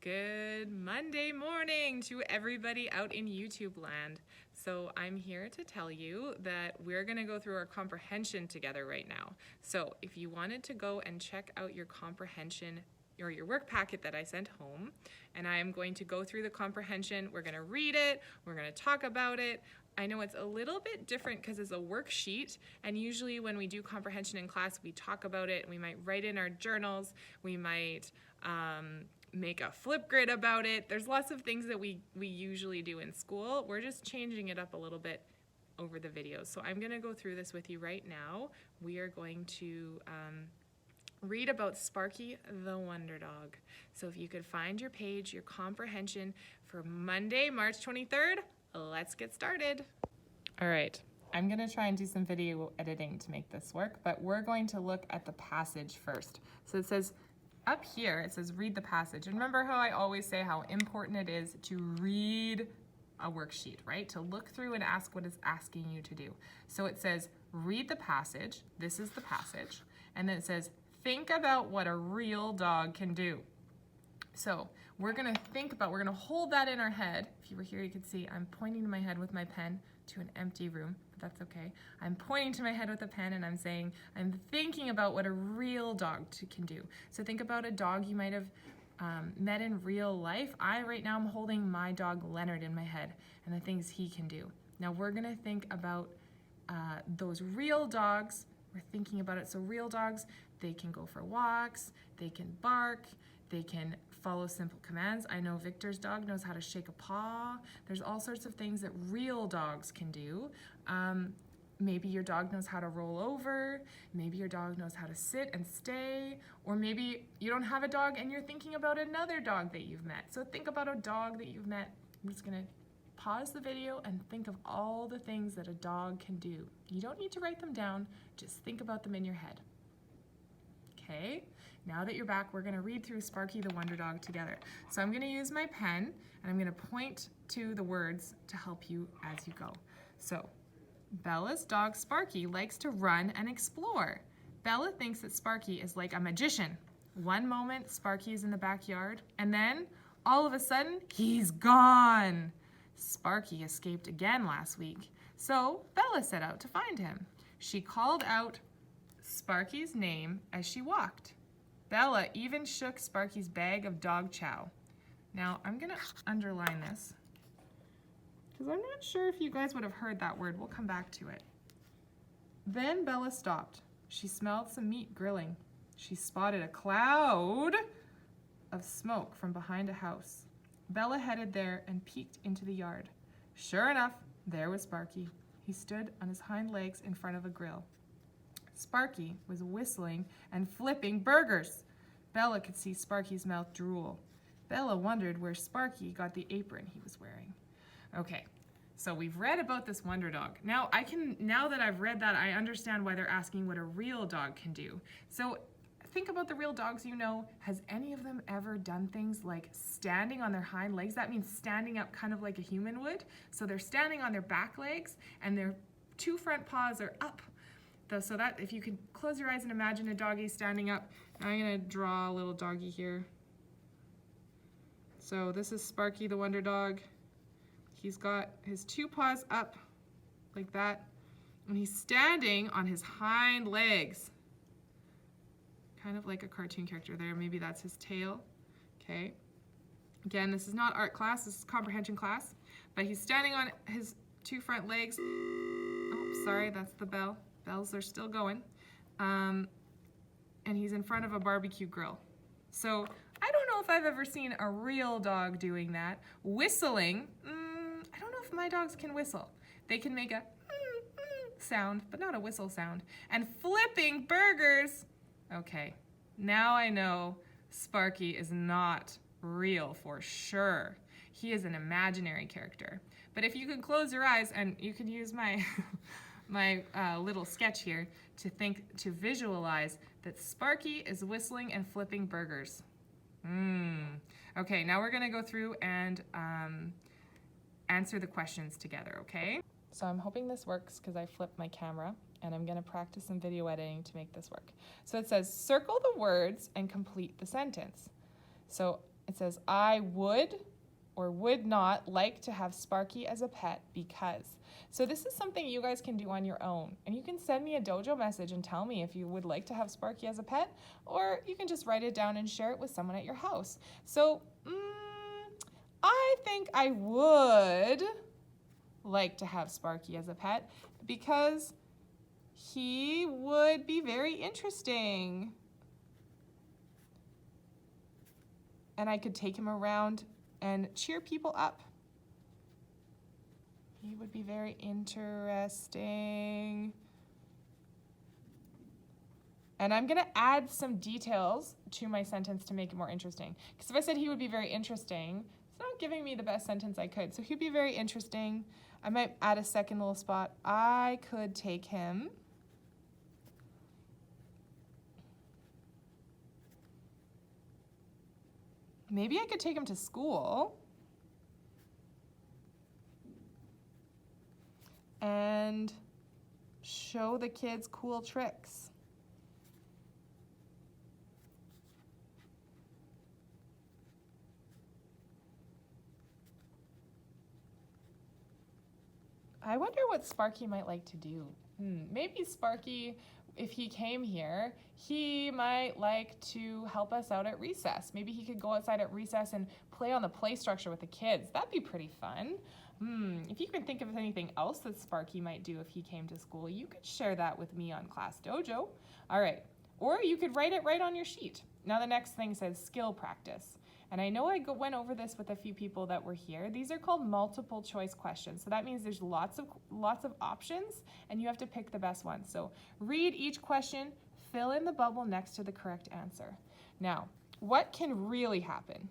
Good Monday morning to everybody out in YouTube land. So I'm here to tell you that we're going to go through our comprehension together right now. So if you wanted to go and check out your comprehension or your work packet that I sent home, and I am going to go through the comprehension, we're going to read it, we're going to talk about it. I know it's a little bit different because it's a worksheet, and usually when we do comprehension in class, we talk about it, and we might write in our journals, we might make a flip grid about it. There's lots of things that we usually do in school. We're just changing it up a little bit over the videos. So I'm going to go through this with you right now. We are going to read about Sparky the Wonder Dog. So if you could find your page, your comprehension for Monday, March 23rd, let's get started. All right, I'm going to try and do some video editing to make this work, but we're going to look at the passage first. So it says, up here, it says read the passage. And remember how I always say how important it is to read a worksheet, right? To look through and ask what it's asking you to do. So it says read the passage. This is the passage. And then it says think about what a real dog can do. So we're going to hold that in our head. If you were here, you could see I'm pointing to my head with my pen to an empty room, but that's okay. I'm pointing to my head with a pen and I'm saying, I'm thinking about what a real dog can do. So think about a dog you might have met in real life. Right now I'm holding my dog Leonard in my head and the things he can do. Now we're going to think about those real dogs. We're thinking about it. So real dogs, they can go for walks, they can bark, they can follow simple commands. I know Victor's dog knows how to shake a paw. There's all sorts of things that real dogs can do. Maybe your dog knows how to roll over. Maybe your dog knows how to sit and stay. Or maybe you don't have a dog and you're thinking about another dog that you've met. So think about a dog that you've met. I'm just gonna pause the video and think of all the things that a dog can do. You don't need to write them down, just think about them in your head. Okay, now that you're back, we're gonna read through Sparky the Wonder Dog together. So I'm gonna use my pen and I'm gonna point to the words to help you as you go. So, Bella's dog Sparky likes to run and explore. Bella thinks that Sparky is like a magician. One moment, Sparky is in the backyard, and then, all of a sudden, he's gone. Sparky escaped again last week, so Bella set out to find him. She called out Sparky's name as she walked. Bella even shook Sparky's bag of dog chow. Now, I'm gonna underline this because I'm not sure if you guys would have heard that word. We'll come back to it. Then Bella stopped. She smelled some meat grilling. She spotted a cloud of smoke from behind a house. Bella headed there and peeked into the yard. Sure enough, there was Sparky. He stood on his hind legs in front of a grill. Sparky was whistling and flipping burgers. Bella could see Sparky's mouth drool. Bella wondered where Sparky got the apron he was wearing. Okay, so we've read about this wonder dog. Now that I've read that, I understand why they're asking what a real dog can do. So think about the real dogs you know. Has any of them ever done things like standing on their hind legs? That means standing up kind of like a human would. So they're standing on their back legs and their two front paws are up. So that, if you could close your eyes and imagine a doggy standing up. I'm gonna draw a little doggy here. So this is Sparky the Wonder Dog. He's got his two paws up like that, and he's standing on his hind legs. Kind of like a cartoon character there. Maybe that's his tail. Okay. Again, this is not art class, this is comprehension class. But he's standing on his two front legs. Oh, sorry, that's the bell. Bells are still going. And he's in front of a barbecue grill. So I don't know if I've ever seen a real dog doing that. Whistling, I don't know if my dogs can whistle. They can make a sound, but not a whistle sound. And flipping burgers. Okay, now I know Sparky is not real for sure. He is an imaginary character. But if you can close your eyes, and you can use my my little sketch here to visualize that Sparky is whistling and flipping burgers. Okay, now we're gonna go through and answer the questions together, okay? So I'm hoping this works because I flipped my camera, and I'm gonna practice some video editing to make this work. So it says, circle the words and complete the sentence. So It says, I would or would not like to have Sparky as a pet because. So this is something you guys can do on your own. And you can send me a dojo message and tell me if you would like to have Sparky as a pet, or you can just write it down and share it with someone at your house. So I think I would like to have Sparky as a pet because he would be very interesting. And I could take him around and cheer people up. He would be very interesting. And I'm going to add some details to my sentence to make it more interesting. Because if I said he would be very interesting, it's not giving me the best sentence I could. So he'd be very interesting. I might add a second little spot. I could take him maybe I could take him to school and show the kids cool tricks. I wonder what Sparky might like to do. Maybe Sparky, if he came here, he might like to help us out at recess. Maybe he could go outside at recess and play on the play structure with the kids. That'd be pretty fun. If you can think of anything else that Sparky might do if he came to school, you could share that with me on Class Dojo. All right. Or you could write it right on your sheet. Now the next thing says skill practice. And I know I went over this with a few people that were here. These are called multiple choice questions. So that means there's lots of options and you have to pick the best one. So read each question, fill in the bubble next to the correct answer. Now, what can really happen?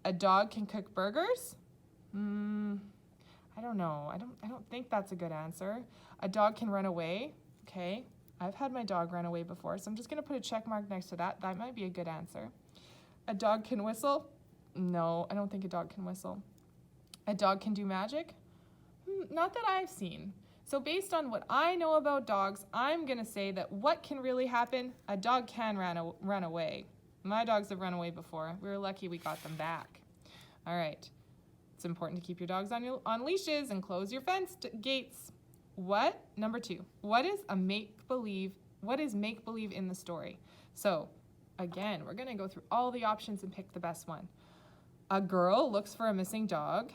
A dog can cook burgers? I don't know. I don't think that's a good answer. A dog can run away. Okay. I've had my dog run away before, so I'm just going to put a check mark next to that. That might be a good answer. A dog can whistle? No, I don't think a dog can whistle. A dog can do magic? Not that I've seen. So based on what I know about dogs, I'm going to say that what can really happen? A dog can run away. My dogs have run away before. We were lucky we got them back. All right. It's important to keep your dogs on leashes and close your fence gates. Number 2, what is make-believe in the story? So again, we're going to go through all the options and pick the best one. A girl looks for a missing dog.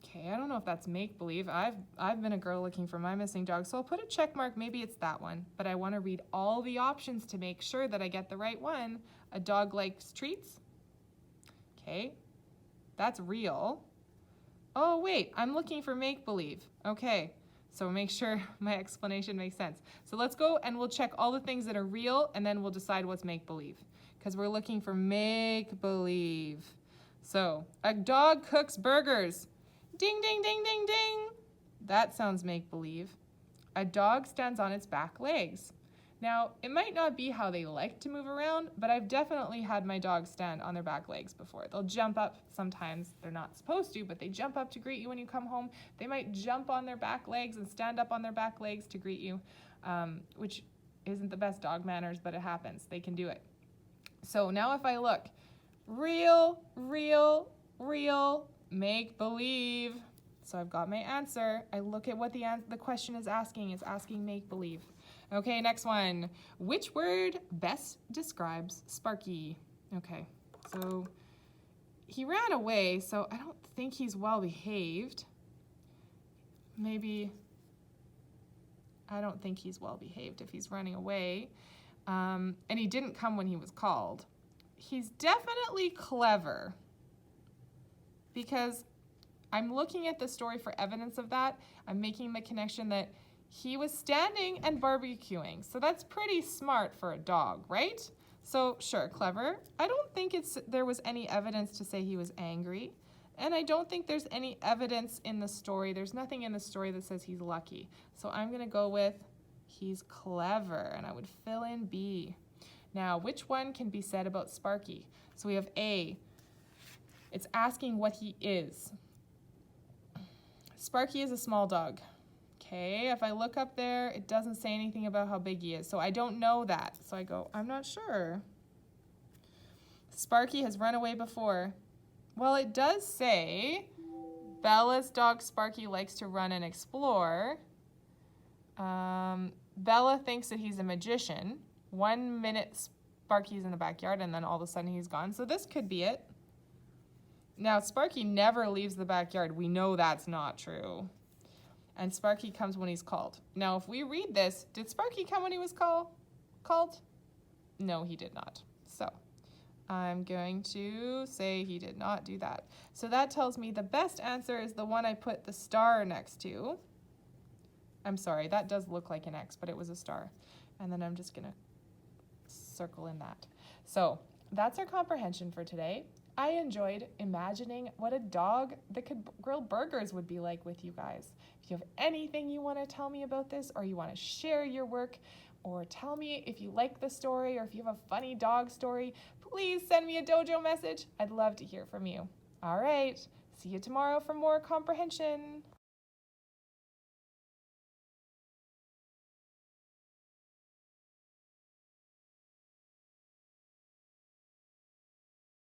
Okay, I don't know if that's make-believe. I've been a girl looking for my missing dog, so I'll put a check mark. Maybe it's that one, but I want to read all the options to make sure that I get the right one. A dog likes treats. Okay, that's real. Oh, wait, I'm looking for make-believe. Okay, so make sure my explanation makes sense. So let's go and we'll check all the things that are real and then we'll decide what's make-believe because we're looking for make-believe. So a dog cooks burgers. Ding, ding, ding, ding, ding. That sounds make-believe. A dog stands on its back legs. Now, it might not be how they like to move around, but I've definitely had my dogs stand on their back legs before. They'll jump up sometimes. They're not supposed to, but they jump up to greet you when you come home. They might jump on their back legs and stand up on their back legs to greet you, which isn't the best dog manners, but it happens. They can do it. So now if I look, real, real, real, make-believe. So I've got my answer. I look at what the question is asking. It's asking make-believe. Okay, next one. Which word best describes Sparky? Okay, so he ran away, so I don't think he's well behaved. Maybe, I don't think he's well behaved if he's running away. And he didn't come when he was called. He's definitely clever because I'm looking at the story for evidence of that. I'm making the connection that he was standing and barbecuing. So that's pretty smart for a dog, right? So sure, clever. I don't think there was any evidence to say he was angry. And I don't think there's any evidence in the story. There's nothing in the story that says he's lucky. So I'm going to go with he's clever. And I would fill in B. Now, which one can be said about Sparky? So we have A. It's asking what he is. Sparky is a small dog. Okay, if I look up there, it doesn't say anything about how big he is. So I don't know that. So I go, I'm not sure. Sparky has run away before. Well, it does say Bella's dog Sparky likes to run and explore. Bella thinks that he's a magician. 1 minute Sparky's in the backyard and then all of a sudden he's gone. So this could be it. Now, Sparky never leaves the backyard. We know that's not true. And Sparky comes when he's called. Now, if we read this, did Sparky come when he was called? No, he did not. So I'm going to say he did not do that. So that tells me the best answer is the one I put the star next to. I'm sorry, that does look like an X, but it was a star. And then I'm just going to circle in that. So that's our comprehension for today. I enjoyed imagining what a dog that could grill burgers would be like with you guys. If you have anything you want to tell me about this, or you want to share your work, or tell me if you like the story, or if you have a funny dog story, please send me a dojo message. I'd love to hear from you. All right, see you tomorrow for more comprehension.